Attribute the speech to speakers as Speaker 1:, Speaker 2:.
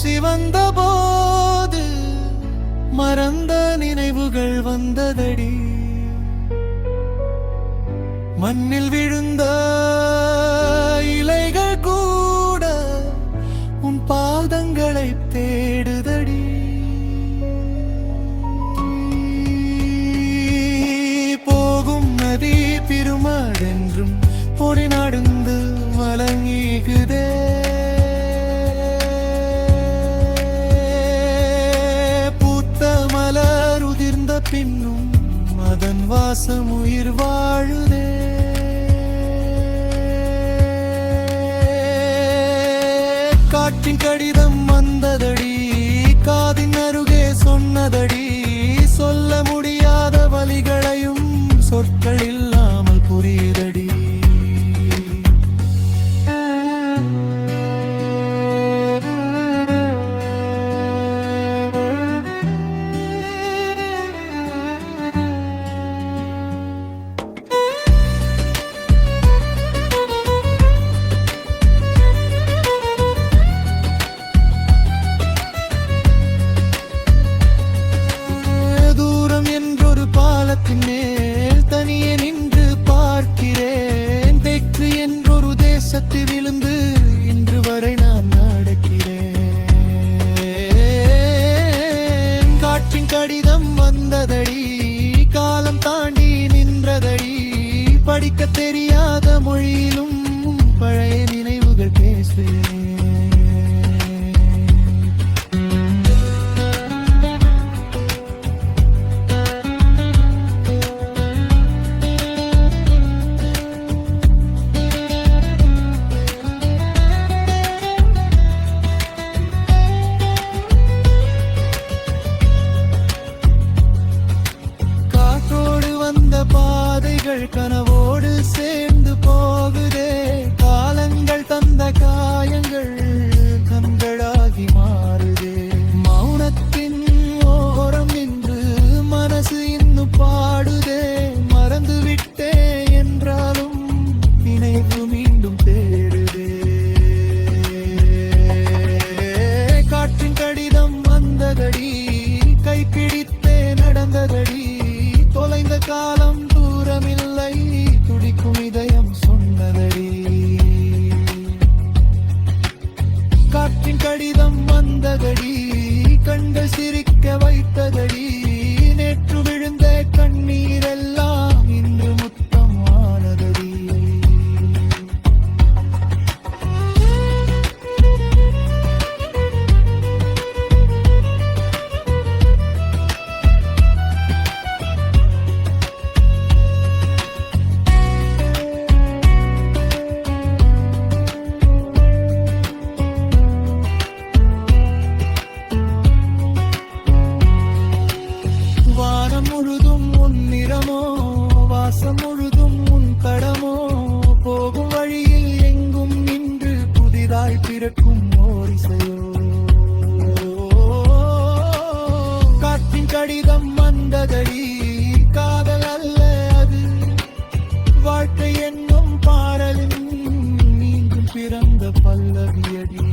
Speaker 1: சிவந்த போது மறந்த நினைவுகள் வந்ததடி. மண்ணில் விழுந்த இலைகள் கூட உன் பாதங்களை தேடுதடி. போகும் நதி திருமாடென்றும் பொடி நடந்து வழங்கிகுதே. பூத்த மலர் உதிர்ந்த பின்னும் அதன் வாசம் உயிர் வாழுதே. காற்றின் கடிதம் வந்ததடி, காதின் அருகே சொன்னதடி. சொல்ல முடியாத வலிகளையும் சொற்கள் இல்லாமல் புரியுதடி. மேல் தனியே நின்று பார்க்கிறேன். தெற்கு என்றொரு தேசத்தில் விழுந்து இன்று வரை நான் நடக்கிறேன். காற்றின் கடிதம் வந்ததடி, காலம் தாண்டி நின்றதடி. படிக்க தெரியாத மொழியிலும் பழைய நினைவுகள் பேசுவேன். பாதைகள் கனவோடு சேர்ந்து போகுதே. காலங்கள் தந்த காயங்கள் கண்களாகி மாறுதே. மௌனத்தின் ஓரம் நின்று மனசு இன்னும் பாடுதே. மறந்து விட்டே என்றாலும் நினைவு மீண்டும் தேடுதே. காற்றின் கடிதம் வந்ததடி, கைப்பிடித்தே நடந்ததடி. தொலைந்த காலம் தூரமில்லை, துடிக்கும் இதயம் சொன்னதடி. காற்றின் கடிதம் வந்ததடி, கண்கள் சிரிக்க வைத்ததடி. நேற்று விழுந்த கண்ணீரெல்லாம் இன்று முத்தம் ஆனதடி. முழுதும் உன் நிறமோ, வாசம் முழுதும் உன் தடமோ. போகும் வழியில் எங்கும் நின்று புதிதாய் பிறக்கும் ஓரிசையோ. காற்றின் கடிதம் வந்ததடி, காதல் அல்ல அது. வாழ்க்கை என்னும் பாடலின் மீண்டும் பிறந்த பல்லவியடி.